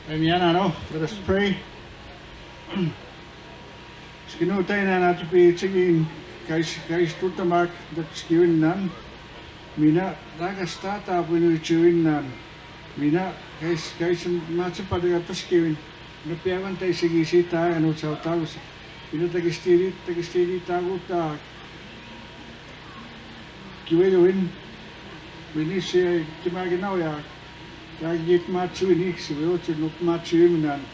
Amen, ano? Let us pray. Skinutay na natin pitigin kay tutamak dat skiwin nan. Mina nagastata pinuchuin nan. Mina kay matsapada at skiwin. Napiyawan tayo sigisita ano sa tawag. Pino tagistiri tago ta. Kiwin Winis kimaginaw ya. Kagit matsuinik si Wilcher nuk matsuinan.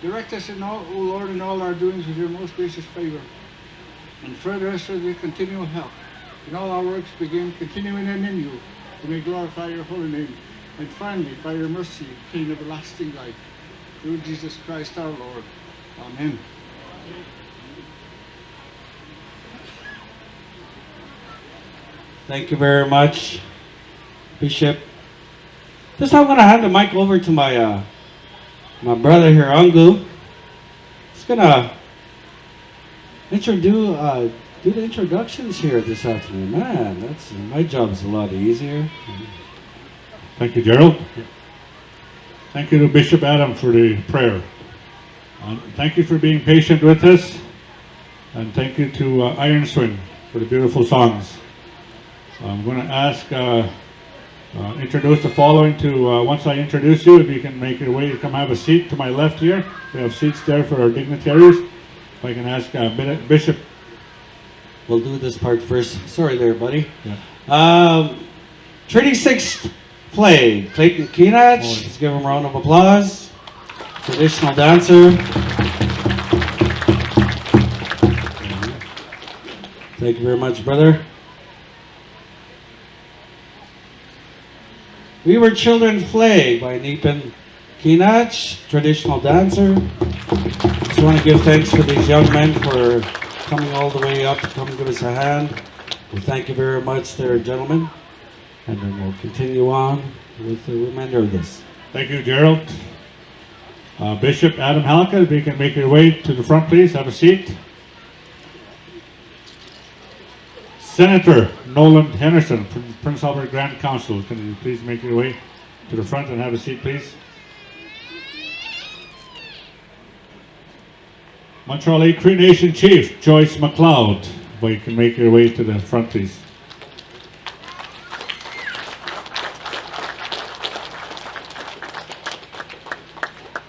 Direct us in all, O Lord, in all our doings with your most gracious favor. And further us with your continual help. In all our works begin continuing and in you. We may glorify your holy name. And finally, by your mercy, obtain everlasting life. Through Jesus Christ our Lord. Amen. Thank you very much, Bishop. This time I'm going to hand the mic over to my my brother here, Angu. He's going to do the introductions here this afternoon. Man, my job's a lot easier. Thank you, Gerald. Thank you to Bishop Adam for the prayer. Thank you for being patient with us. And thank you to Iron Swing for the beautiful songs. I'm going to ask, introduce the following to, once I introduce you, if you can make your way to come have a seat to my left here. We have seats there for our dignitaries. If I can ask Bishop. We'll do this part first. Sorry there, buddy. Yeah. 36th play, Clayton Keenach. Let's give him a round of applause. Traditional dancer. Thank you very much, brother. We Were Children Flag by Neepan Keenach, traditional dancer. Just want to give thanks for these young men for coming all the way up to come give us a hand. Well, thank you very much there, gentlemen. And then we'll continue on with the remainder of this. Thank you, Gerald. Bishop Adam Halka, if you can make your way to the front, please. Have a seat. Senator Nolan Henderson from Prince Albert Grand Council. Can you please make your way to the front and have a seat, please? Montreal Cree Nation Chief Joyce McCloud. If you can make your way to the front, please.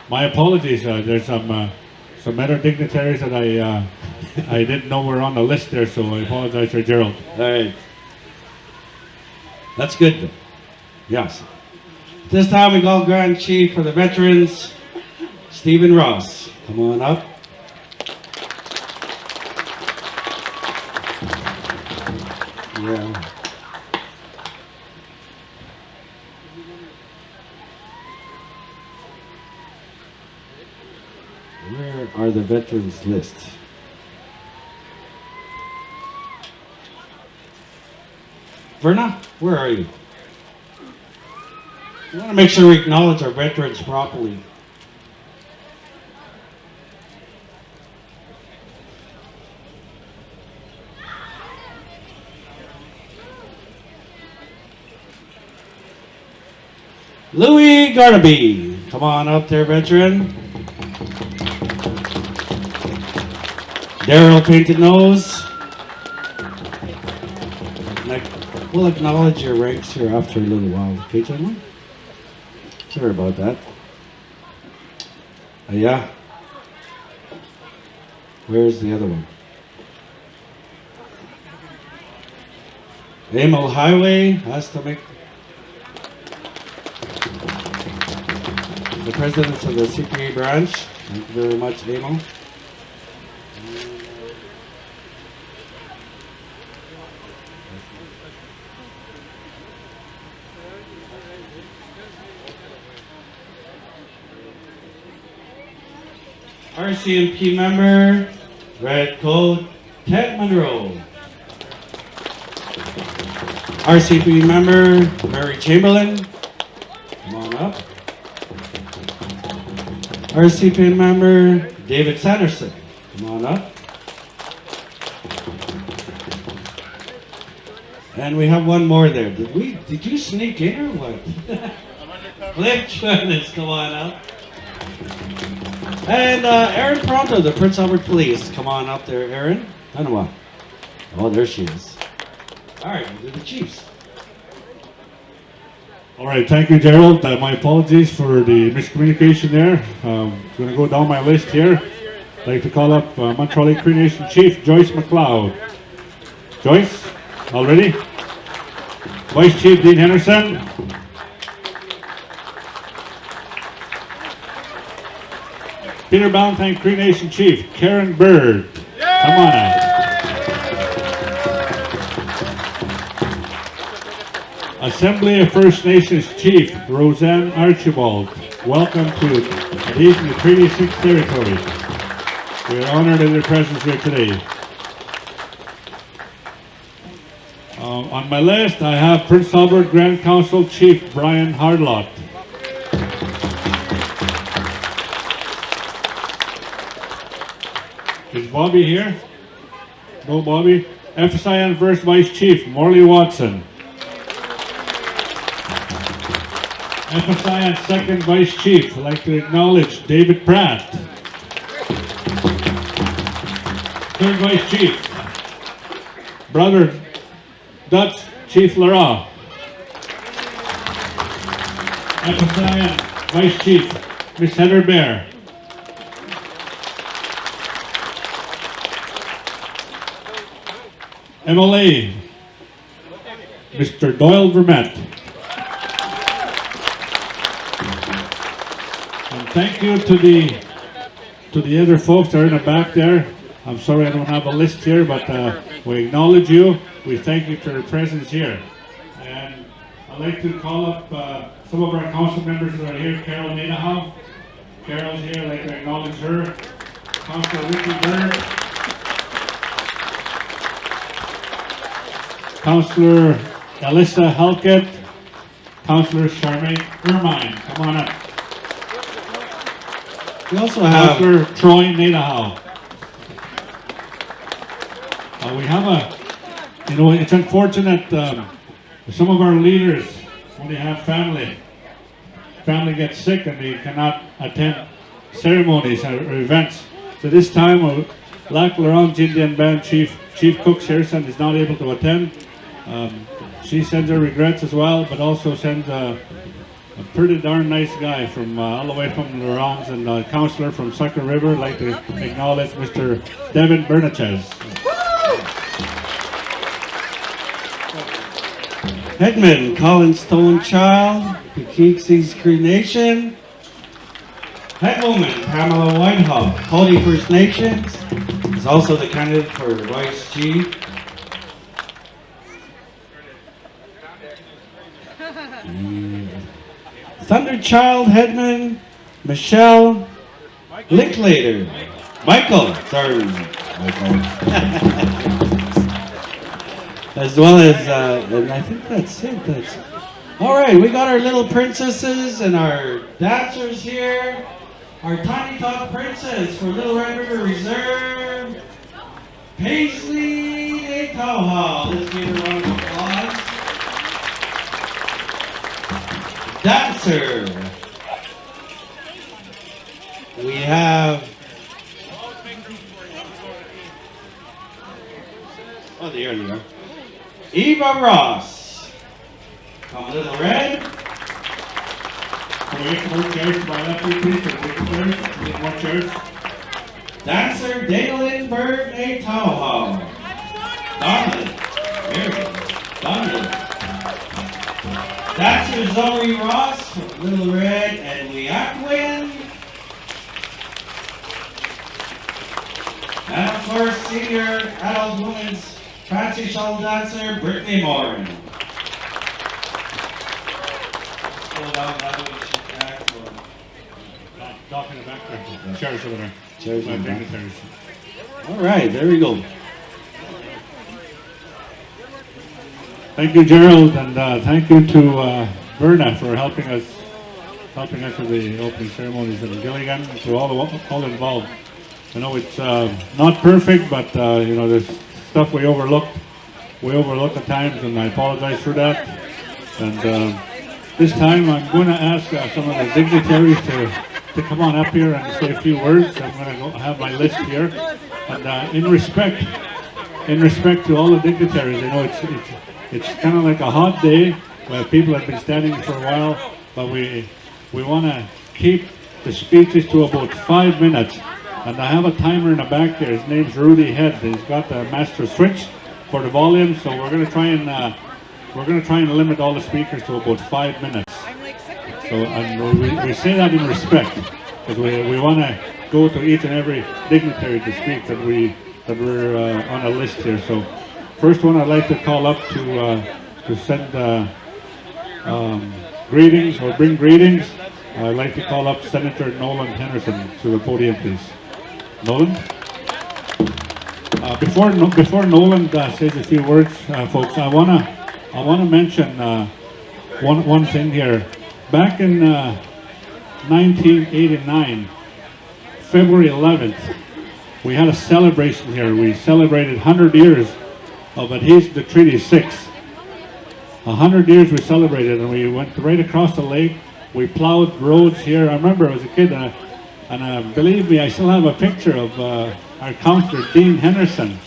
My apologies. There's some other dignitaries that I didn't know were on the list there, so I apologize for Gerald. All right. That's good, though. Yes. This time we call Grand Chief for the veterans, Stephen Ross. Come on up. Yeah. Where are the veterans lists? Verna, where are you? We want to make sure we acknowledge our veterans properly. Louis Garnaby, come on up there, veteran. Daryl Painted Nose. We'll acknowledge your ranks here after a little while, okay, gentlemen? Sorry about that. Yeah. Where's the other one? Emil Highway has to make the president of the CPA branch. Thank you very much, Emil. RCMP member, Red Coat, Ted Monroe. RCMP member, Mary Chamberlain. Come on up. RCMP member, David Sanderson. Come on up. And we have one more there. Did you sneak in or what? Cliff Jonas, come on up. And Erin Pronto, the Prince Albert Police. Come on up there, Erin. Tanawa. Oh, there she is. All right, we'll do the Chiefs. All right, thank you, Gerald. My apologies for the miscommunication there. I'm going to go down my list here. I'd like to call up Montreal Cree Nation Chief Joyce McCloud. Joyce, all ready? Vice Chief Dean Henderson. Peter Ballantyne Cree Nation Chief Karen Bird. Come on out. Assembly of First Nations Chief Roseanne Archibald. Welcome to Adhesion to Treaty 6 territory. We are honored in your presence here today. On my list, I have Prince Albert Grand Council Chief Brian Hardlott. Is Bobby here? No, Bobby. FSIN First Vice Chief Morley Watson. FSIN Second Vice Chief, I'd like to acknowledge David Pratt. Third Vice Chief, Brother Dutch Chief Lara. FSIN Vice Chief, Miss Heather Bear. MLA, Mr. Doyle Vermette. And thank you to the other folks that are in the back there. I'm sorry I don't have a list here, but we acknowledge you. We thank you for your presence here. And I'd like to call up some of our council members that are here. Carol Nadehoff. Carol's here. I'd like to acknowledge her. Councilor Ricky Bird. Councillor Alyssa Halkett, Councillor Charmaine Ermine, come on up. We also have Councillor Troy Nadehoff. We have it's unfortunate some of our leaders only have family. Family gets sick and they cannot attend ceremonies or events. So this time, Lac Laurent Indian Band Chief Cook Sherson is not able to attend. She sends her regrets as well, but also sends a pretty darn nice guy from all the way from Laurent's and a councillor from Sucker River. I'd like to acknowledge Mr. Devin Bernachez. Headman Colin Stonechild, Pekeeksis Cree Nation. Headwoman Pamela Whitehall, Cody First Nations, is also the candidate for Vice Chief. Thunderchild Headman Michelle Linklater. Michael. As well as, and I think that's it. All right, we got our little princesses and our dancers here. Our Tiny Talk Princess for Little Red River Reserve, Paisley Etoha. Let's give her a round of applause. Dancer. We have. Oh, there you are. Eva Ross. Come Little Red. Can we get some more chairs to my left, please? Can we get chairs? Need more chairs? Dancer Daylin Bird Etoha. Donald. Donald. Dancer Zoe Ross from Little Red and Weakwin. And of course, senior adult women's fancy shawl dancer, Brittany Moran. Scroll down that way, she's back for Doc in the back there. Chairs over there. chairs My in the back. dignitaries. All right, there we go. Thank you, Gerald, and thank you to Berna for helping us with the opening ceremonies and Gilligan, to all involved. I know it's not perfect, but there's stuff we overlooked at times, and I apologize for that. And this time I'm going to ask some of the dignitaries to come on up here and say a few words. I'm going to go have my list here. And in respect to all the dignitaries, I know it's kind of like a hot day where people have been standing for a while, but we want to keep the speeches to about 5 minutes. And I have a timer in the back there. His name's Rudy Head. He's got the master switch for the volume, so we're going to try and limit all the speakers to about 5 minutes. So, and we say that in respect, because we want to go to each and every dignitary to speak that we're on a list here. So, first one I'd like to call up to send greetings or bring greetings. I'd like to call up Senator Nolan Henderson to the podium, please. Nolan? Before Nolan says a few words, folks, I wanna mention one thing here. Back in 1989, February 11th, we had a celebration here. We celebrated 100 years of adhesion to Treaty 6. 100 years we celebrated, and we went right across the lake. We plowed roads here. I remember as a kid, and believe me, I still have a picture of our councillor, Dean Henderson.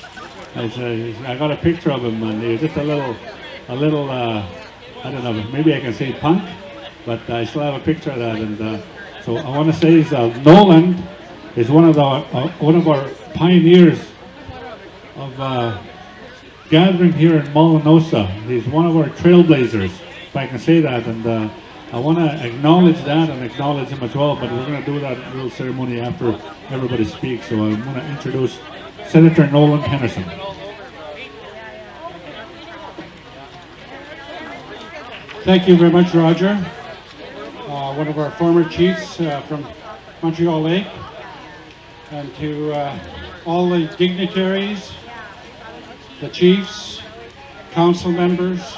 I got a picture of him, and he was just a little, I don't know, maybe I can say punk, but I still have a picture of that. And so I want to say Nolan is one of our pioneers of gathering here in Molanosa. He's one of our trailblazers, if I can say that. And I want to acknowledge that and acknowledge him as well, but we're going to do that little ceremony after everybody speaks. So I'm going to introduce Senator Nolan Henderson. Thank you very much, Roger. One of our former chiefs from Montreal Lake, and to all the dignitaries, the chiefs, council members,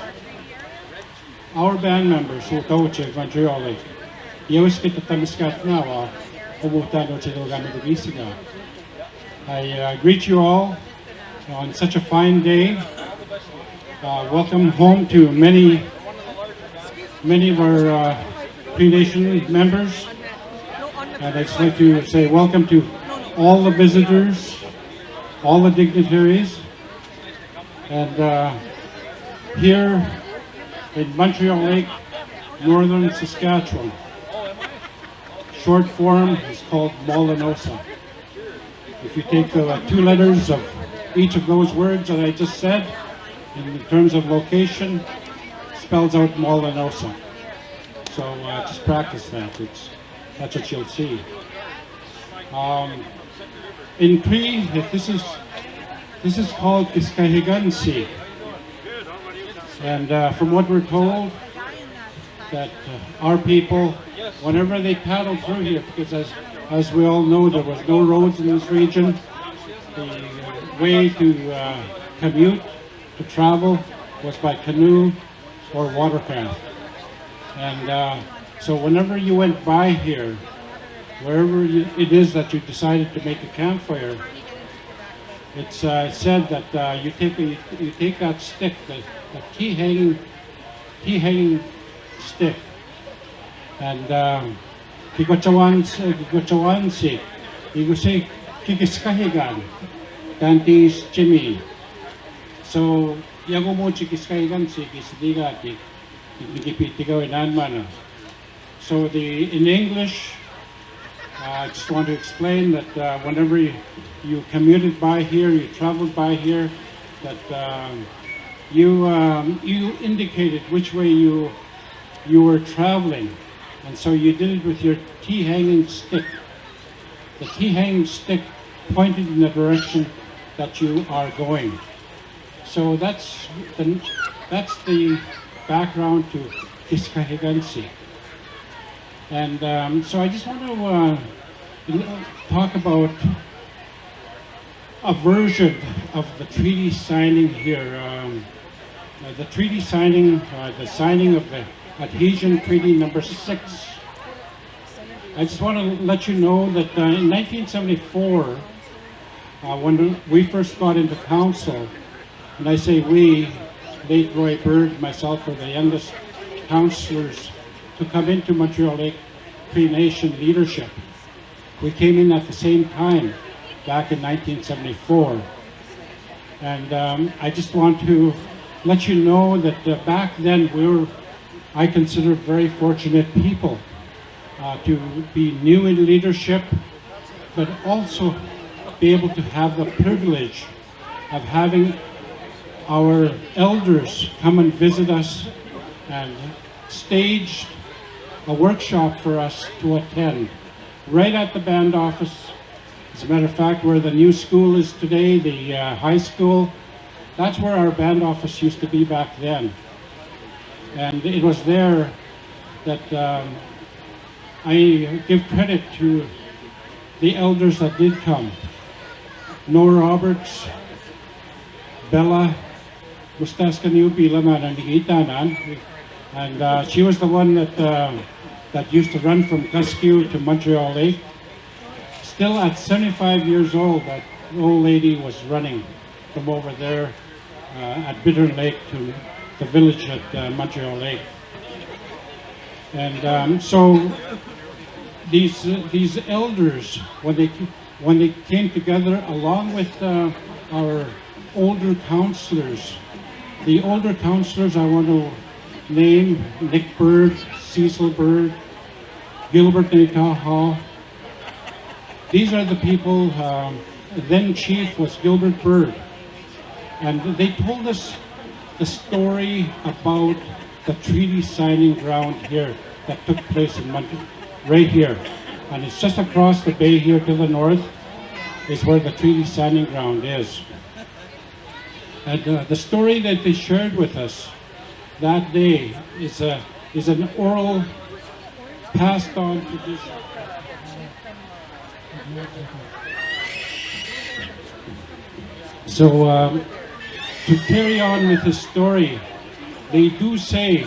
our band members who coach Montreal Lake. I greet you all on such a fine day. Welcome home to many of our Pre-Nation members. And I'd just like to say welcome to all the visitors, all the dignitaries. And here in Montreal Lake, northern Saskatchewan. Short form is called Molanosa. If you take the 2 letters of each of those words that I just said, in terms of location, spells out Molanosa. So just practice that. That's what you'll see. In Cree, this is called Kiskahigansi. And from what we're told, that our people, whenever they paddled through here, because as we all know, there was no roads in this region, the way to commute, to travel, was by canoe or watercraft. And so whenever you went by here, wherever it is that you decided to make a campfire, it's said that you take that stick, the key hanging stick, and kikochawansi, igusay kikiskahigan, kantis chimi. So yago mo chikiskahigan si kisdigati, ikipitigaw inanmana. So in English, I just want to explain that whenever you commuted by here, you traveled by here, that you indicated which way you were traveling, and so you did it with your tea-hanging stick. The tea-hanging stick pointed in the direction that you are going. So that's the background to Kiskahigansi. And so I just want to talk about a version of the treaty signing here. The treaty signing, the signing of the Adhesion Treaty number 6. I just want to let you know that in 1974, when we first got into council, and I say we, late Roy Bird, myself were the youngest councillors to come into Montreal Lake Cree Nation leadership. We came in at the same time back in 1974. And I just want to let you know that back then I consider very fortunate people to be new in leadership, but also be able to have the privilege of having our elders come and visit us and staged a workshop for us to attend right at the band office. As a matter of fact, where the new school is today, the high school, that's where our band office used to be back then. And it was there that I give credit to the elders that did come. Noah Roberts, Bella, and she was the one that used to run from Cuskew to Montreal Lake. Still at 75 years old, that old lady was running from over there at Bittern Lake to the village at Montreal Lake. And so these elders, when they came together along with our older counselors, the older counselors I want to name: Nick Bird, Cecil Bird, Gilbert Nataha. These are the people. Then chief was Gilbert Bird, and they told us the story about the treaty signing ground here that took place in Montreal, right here, and it's just across the bay here to the north is where the treaty signing ground is. And the story that they shared with us that day is an oral passed on tradition. So to carry on with the story, they do say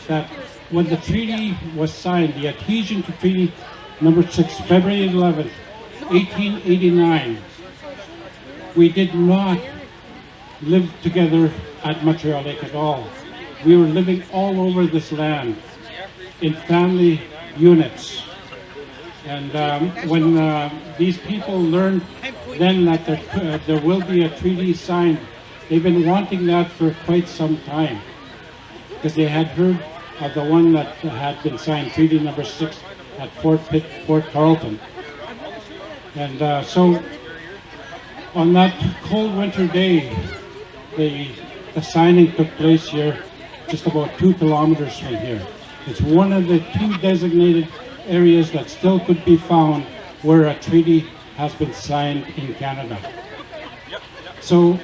that when the treaty was signed, the adhesion to Treaty Number 6, February 11th, 1889, we did not live together at Montreal Lake at all. We were living all over this land in family units. And when these people learned then that there will be a treaty signed, they've been wanting that for quite some time, because they had heard of the one that had been signed, Treaty Number 6 at Fort Pitt, Fort Carleton. And so on that cold winter day, the signing took place here, just about 2 kilometers from here. It's one of the 2 designated areas that still could be found where a treaty has been signed in Canada. So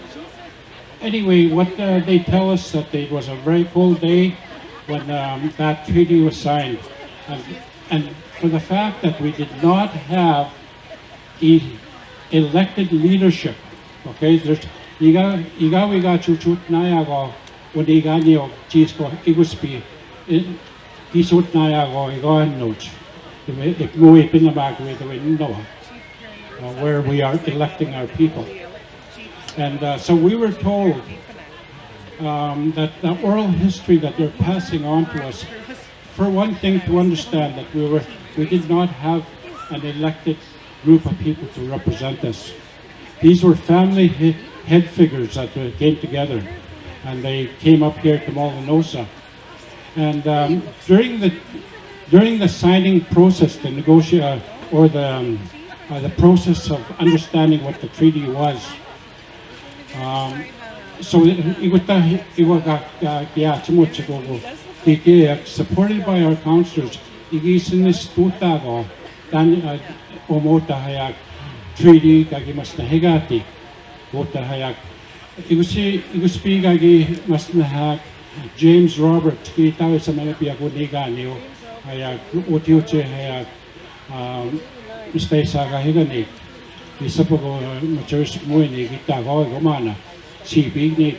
anyway, what they tell us that it was a very cold day when that treaty was signed, and for the fact that we did not have elected leadership. Okay, there's iga wiga chuchut nayago when iga niyo chisko iguspi isut nayago iga noch if we pinabag with the window where we are electing our people. And so we were told that the oral history that they're passing on to us, for one thing, to understand that we did not have an elected group of people to represent us. These were family head figures that came together, and they came up here to Molanosa. And during the signing process, the negotiation or the process of understanding what the treaty was, so supported by our councillors, treaty kagi mas nahigati wota hayak igusi kagi mas nahak James Roberts ki tayo sa malapia ko ni ganyo hayak utiuche hayak mistay sa kahigani isa po ko machers mo ni kita ko gumana sibig ni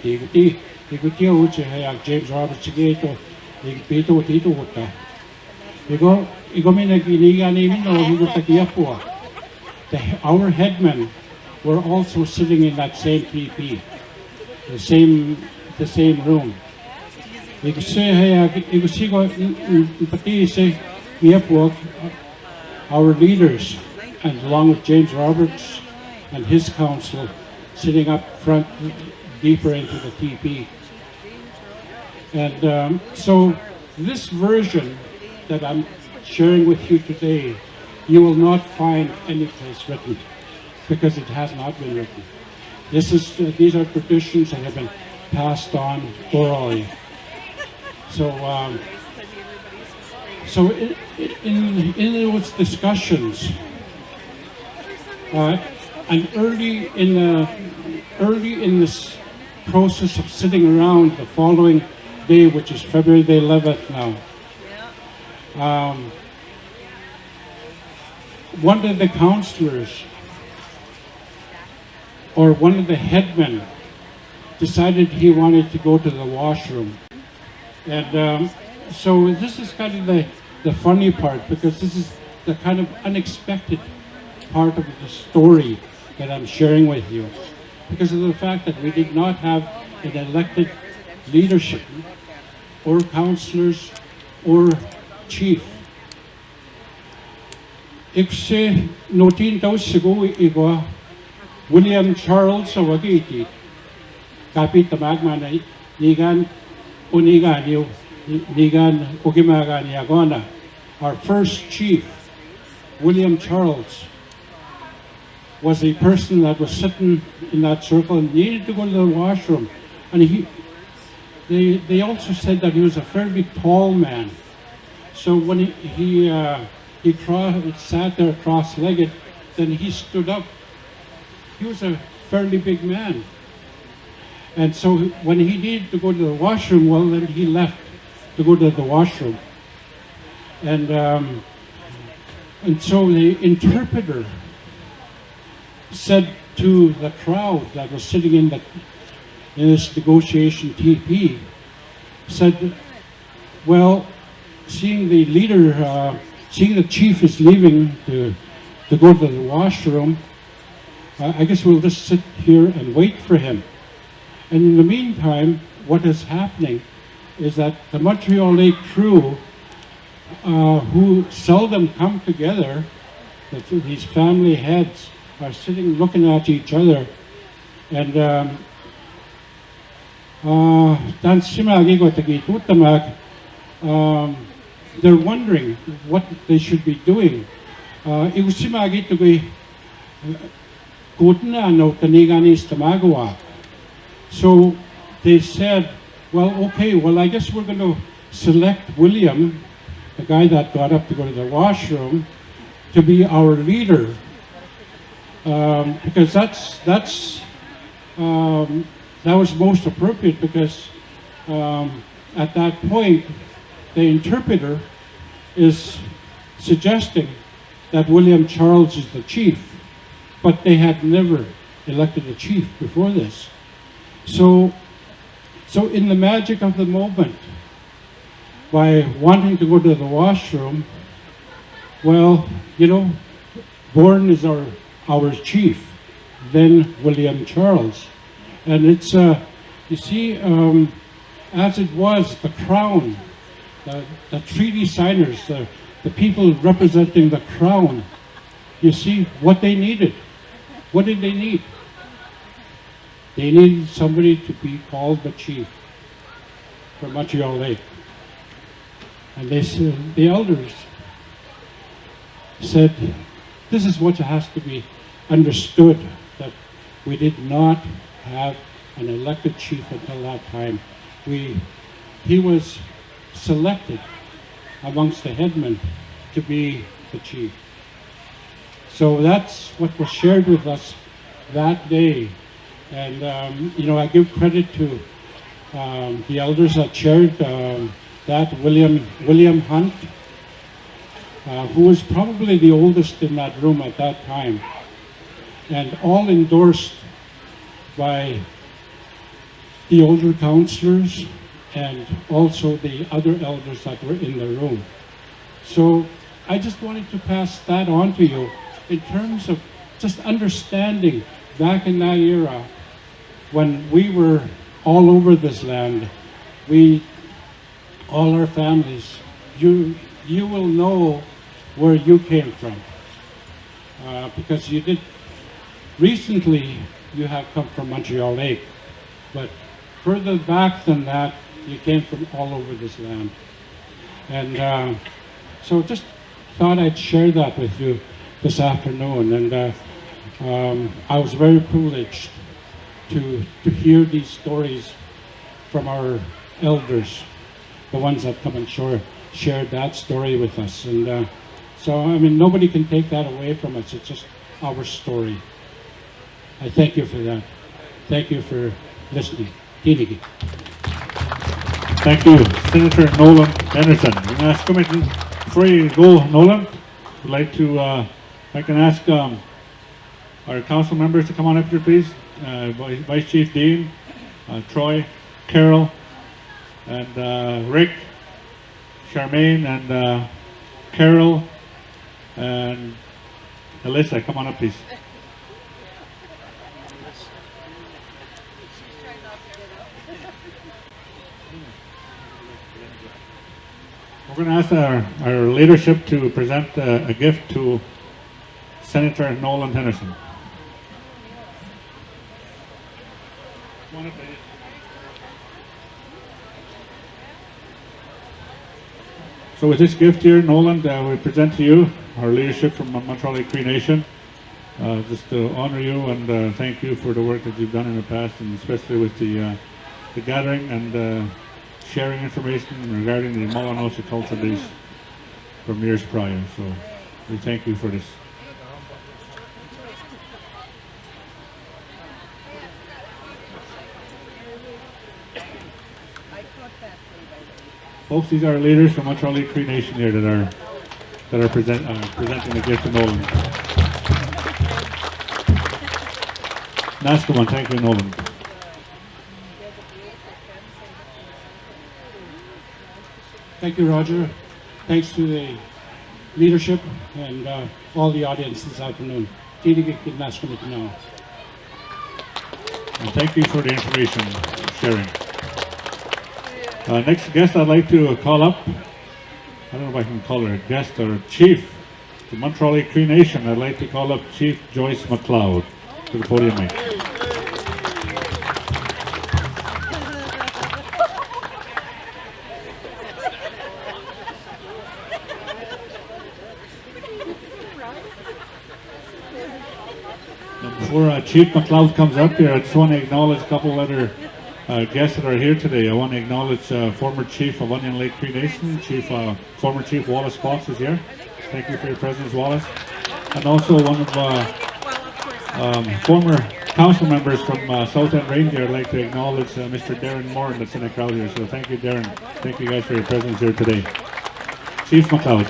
iguti uche hayak James Roberts ki ito igpito tito wota igo may naginigan ni no higuta kiapua. Our headmen were also sitting in that same PP, the same room. Our leaders, and along with James Roberts and his council, sitting up front deeper into the TP. And so this version that I'm sharing with you today, you will not find any place written, because it has not been written. These are traditions that have been passed on orally. So, in those discussions, and early in this process of sitting around the following day, which is February the 11th now, one of the counselors, or one of the headmen, decided he wanted to go to the washroom. And so this is kind of the funny part, because this is the kind of unexpected part of the story that I'm sharing with you, because of the fact that we did not have an elected leadership or councillors or chief. Ikse notin tau sigo igwa William Charles Awagiti kapit tamagman nigan unigan yu nigan ukimagan yagona. Our first chief, William Charles, was a person that was sitting in that circle and needed to go to the washroom. And they also said that he was a fairly tall man. So when he sat there cross-legged, then he stood up. He was a fairly big man. And so when he needed to go to the washroom, well, then he left to go to the washroom. And so the interpreter said to the crowd that was sitting in this negotiation TP, said, well, seeing the leader, seeing the chief is leaving to go to the washroom, I guess we'll just sit here and wait for him. And in the meantime, what is happening is that the Montreal Lake crew, who seldom come together, these family heads, are sitting looking at each other, and they're wondering what they should be doing. So they said, well, okay, well, I guess we're going to select William, the guy that got up to go to the washroom, to be our leader. Because that was most appropriate, because at that point the interpreter is suggesting that William Charles is the chief, but they had never elected a chief before this. So in the magic of the moment, by wanting to go to the washroom, well, you know, born is our chief, then William Charles. And it's, you see, as it was, the crown, the treaty signers, the people representing the crown, you see what they needed. What did they need? They needed somebody to be called the chief for Montreal Lake. And they said, the elders said, this is what has to be understood, that we did not have an elected chief until that time. He was selected amongst the headmen to be the chief. So that's what was shared with us that day. And you know, I give credit to the elders that shared that, William Hunt, who was probably the oldest in that room at that time, and all endorsed by the older councillors and also the other elders that were in the room. So I just wanted to pass that on to you in terms of just understanding back in that era when we were all over this land. We all our families, you will know where you came from, because you did recently. You have come from Montreal Lake, but further back than that, you came from all over this land, and so just thought I'd share that with you this afternoon. And I was very privileged to hear these stories from our elders, the ones that come and shared that story with us. And so, I mean, nobody can take that away from us. It's just our story. I thank you for that. Thank you for listening. Tinigi. Thank you, Senator Nolan Henderson. I'm going to ask Committee, before you go, Nolan, I'd like to, if I can ask our council members to come on up here, please. Vice Chief Dean, Troy, Carol, and Rick, Charmaine, and Carol, and Alyssa, come on up, please. We're going to ask our leadership to present a gift to Senator Nolan Henderson. So with this gift here, Nolan, we present to you our leadership from Montreal Lake Cree Nation, just to honor you and thank you for the work that you've done in the past, and especially with the gathering and sharing information regarding the Molanosa culture days from years prior. So we thank you for this. Folks, these are our leaders from Montreal Lake Cree Nation here that are presenting the gift to Nolan. Nice one, thank you, Nolan. Thank you, Roger. Thanks to the leadership and all the audience this afternoon. Tinigi Kidnash now. And thank you for the information sharing. Next guest I'd like to call up, I don't know if I can call her a guest or a chief, the Montreal Lake Cree Nation. I'd like to call up Chief Joyce McCloud to the podium. Mate. Now, before Chief McCloud comes up here, I just want to acknowledge a couple other guests that are here today. I want to acknowledge former Chief of Onion Lake Cree Nation, former Chief Wallace Fox is here. Thank you for your presence, Wallace. And also one of former council members from South End Reindeer. I'd like to acknowledge Mr. Darren Moran that's in the crowd here. So thank you, Darren. Thank you guys for your presence here today. Chief McCloud.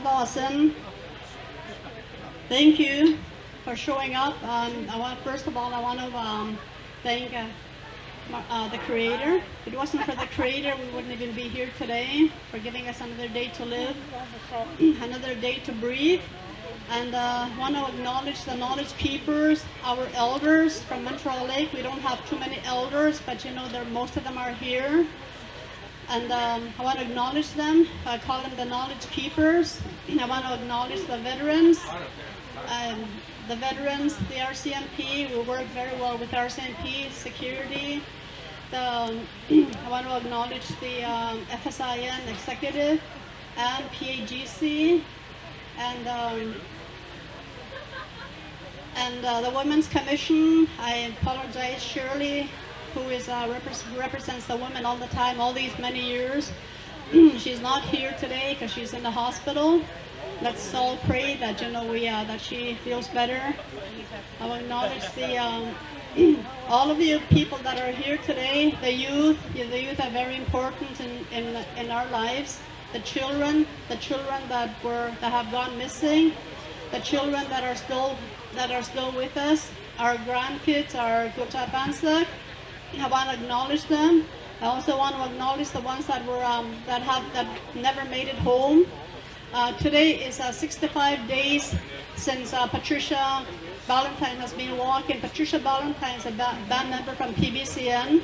Awesome. Thank you for showing up. First of all, I want to thank the Creator. If it wasn't for the Creator, we wouldn't even be here today, for giving us another day to live, another day to breathe. And I want to acknowledge the knowledge keepers, our elders from Montreal Lake. We don't have too many elders, but you know, most of them are here. And I want to acknowledge them. I call them the knowledge keepers. I want to acknowledge the veterans. The RCMP, we work very well with RCMP, security. I want to acknowledge the FSIN executive and PAGC and the Women's Commission. I apologize, Shirley, who is represents the women all the time, all these many years. She's not here today because she's in the hospital. Let's all pray that that she feels better. I will acknowledge all of you people that are here today. The youth are very important in our lives. The children that have gone missing, the children that are still with us, our grandkids, our Gutapansak. I want to acknowledge them. I also want to acknowledge the ones that never made it home. Today is 65 days since Patricia Valentine has been walking. Patricia Valentine is a band member from PBCN.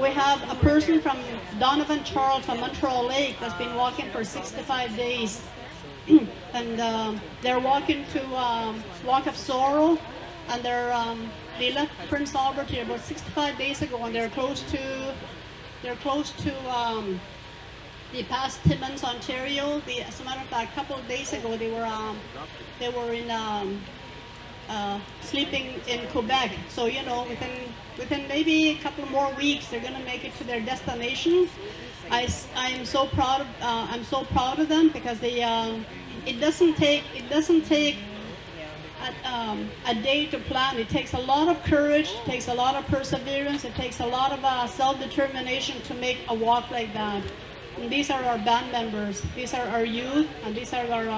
We have a person from Donovan Charles from Montreal Lake that's been walking for 65 days. And they're walking to Walk of Sorrow, and they left Prince Albert here about 65 days ago, and they're close to they passed Timmins, Ontario. As a matter of fact, a couple of days ago, they were in sleeping in Quebec. So within maybe a couple more weeks, they're going to make it to their destination. I'm so proud of them because they. It doesn't take a day to plan. It takes a lot of courage. It takes a lot of perseverance. It takes a lot of self-determination to make a walk like that. And these are our band members. These are our youth, and these are our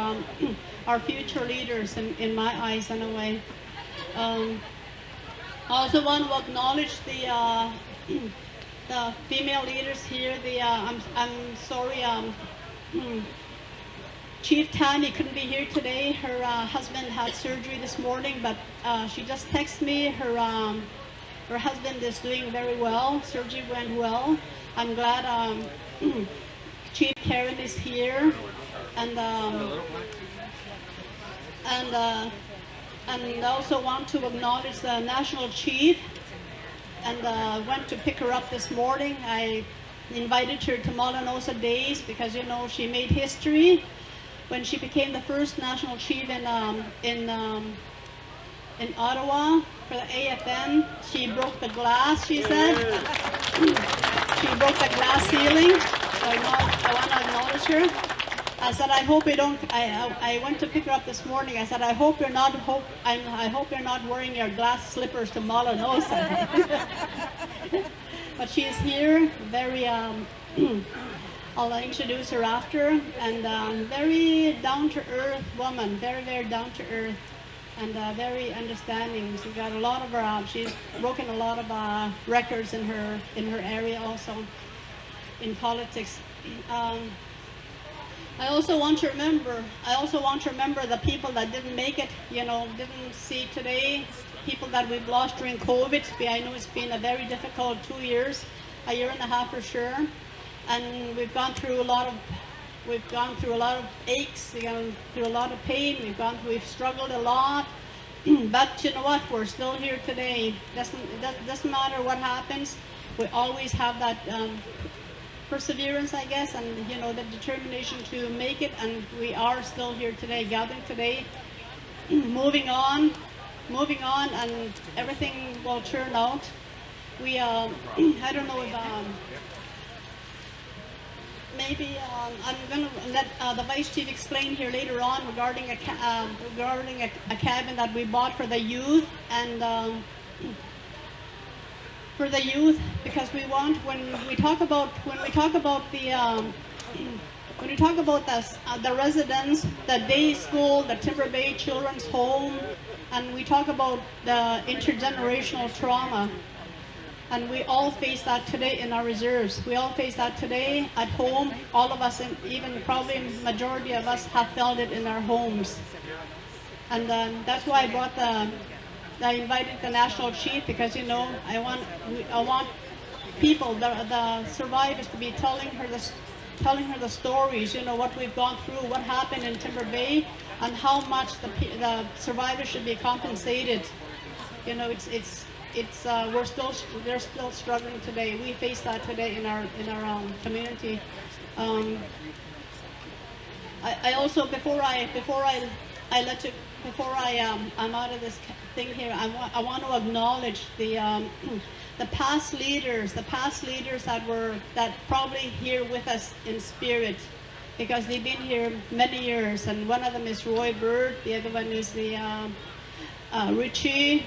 our future leaders in my eyes, anyway. I also want to acknowledge the female leaders here. I'm sorry, Chief Tammy couldn't be here today. Her husband had surgery this morning, but she just texted me. Her husband is doing very well. Surgery went well. I'm glad Chief Karen is here, and I also want to acknowledge the National Chief, and went to pick her up this morning. I invited her to Molanosa Days because she made history when she became the first National Chief in Ottawa for the AFN. She broke the glass, she said. She broke the glass ceiling. So I want to acknowledge her. I said, I hope you don't. I went to pick her up this morning. I said, I hope you're not wearing your glass slippers to Molanosa. But she is here, very. I'll introduce her after, and very down-to-earth woman, very, very down-to-earth, and very understanding. She's got a lot of she's broken a lot of records in her area also, in politics. I also want to remember the people that didn't make it, didn't see today, people that we've lost during COVID. I know it's been a very difficult 2 years, a year and a half for sure. And we've gone through a lot of aches, we've gone through a lot of pain, we've struggled a lot. But you know what? We're still here today. It doesn't matter what happens. We always have that perseverance, I guess, and the determination to make it. And we are still here today, gathering today, moving on, and everything will turn out. We I don't know if. Maybe I'm going to let the Vice Chief explain here later on regarding a cabin that we bought for the youth, and because we want when we talk about the residents, the day school, the Timber Bay Children's Home, and we talk about the intergenerational trauma. And we all face that today in our reserves. We all face that today at home. All of us, and even probably majority of us, have felt it in our homes. And that's why I invited the National Chief, because I want people, the survivors, to be telling her the stories. What we've gone through, what happened in Timber Bay, and how much the survivors should be compensated. They're still struggling today. We face that today in our community. I also before I'm out of this thing here, I want to acknowledge the past leaders, that probably here with us in spirit, because they've been here many years. And one of them is Roy Bird. The other one is the Richie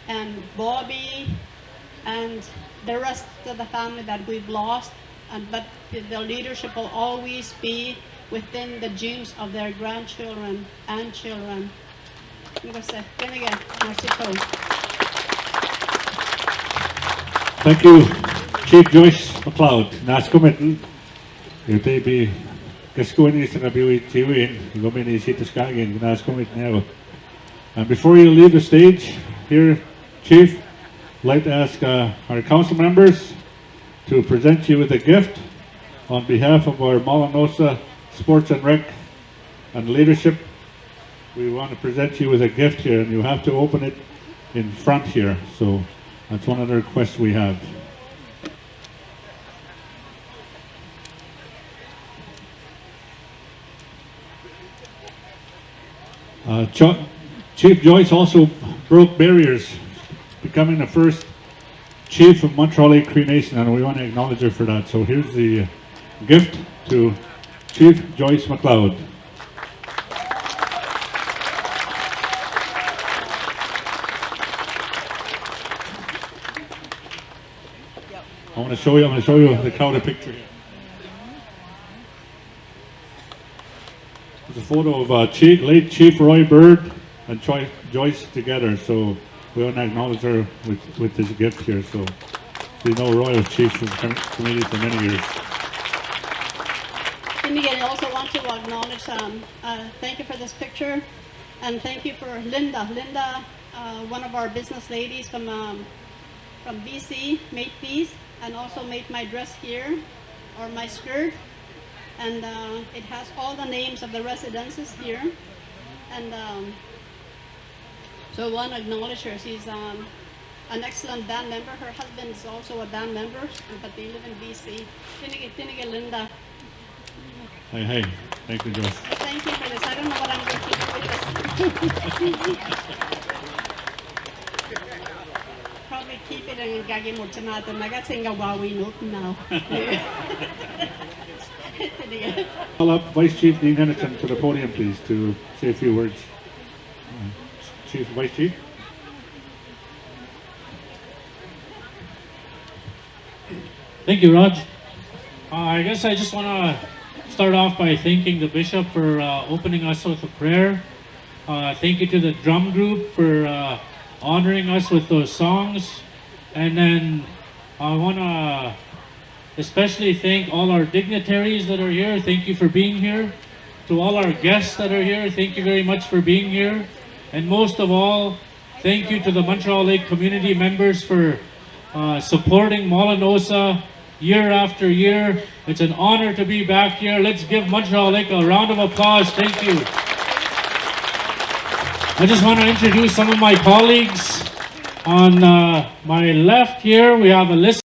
and Bobby, and the rest of the family that we've lost, but the leadership will always be within the genes of their grandchildren and children. Thank you, Chief Joyce McCloud. Nascommittal, you be Gascoigne is na biwi tiwin, gomini situs kagin, gnas komit nevo. And before you leave the stage here, Chief, I'd like to ask our council members to present you with a gift on behalf of our Molanosa Sports and Rec and Leadership. We want to present you with a gift here, and you have to open it in front here. So that's one of the requests we have. Chief Joyce also broke barriers, becoming the first chief of Montreal Cree Nation, and we want to acknowledge her for that. So here's the gift to Chief Joyce McCloud. I'm going to show you the crowd a picture here. There's a photo of late Chief Roy Bird and Joyce together, so we want to acknowledge her with this gift here. So you know Roy was chief of the committee for many years. I also want to acknowledge, thank you for this picture, and thank you for Linda. Linda, one of our business ladies from BC, made these, and also made my dress here, or my skirt. And it has all the names of the residences here. And so I want to acknowledge her. She's an excellent band member. Her husband is also a band member, but they live in BC. Tinige Linda. Hey, thank you, Joyce. Thank you for this. I don't know what I'm going to do with this. Probably keep it and gagi mo tanato. Nagasinga wawi note now. Call up Vice Chief Nolan Henderson to the podium, please, to say a few words. Vice Chief. Thank you, Raj. I guess I just want to start off by thanking the Bishop for opening us with a prayer. Thank you to the drum group for honoring us with those songs. And then I want to especially thank all our dignitaries that are here. Thank you for being here. To all our guests that are here, thank you very much for being here. And most of all, thank you to the Montreal Lake community members for supporting Molanosa year after year. It's an honor to be back here. Let's give Montreal Lake a round of applause. Thank you. I just want to introduce some of my colleagues. On my left here, we have a list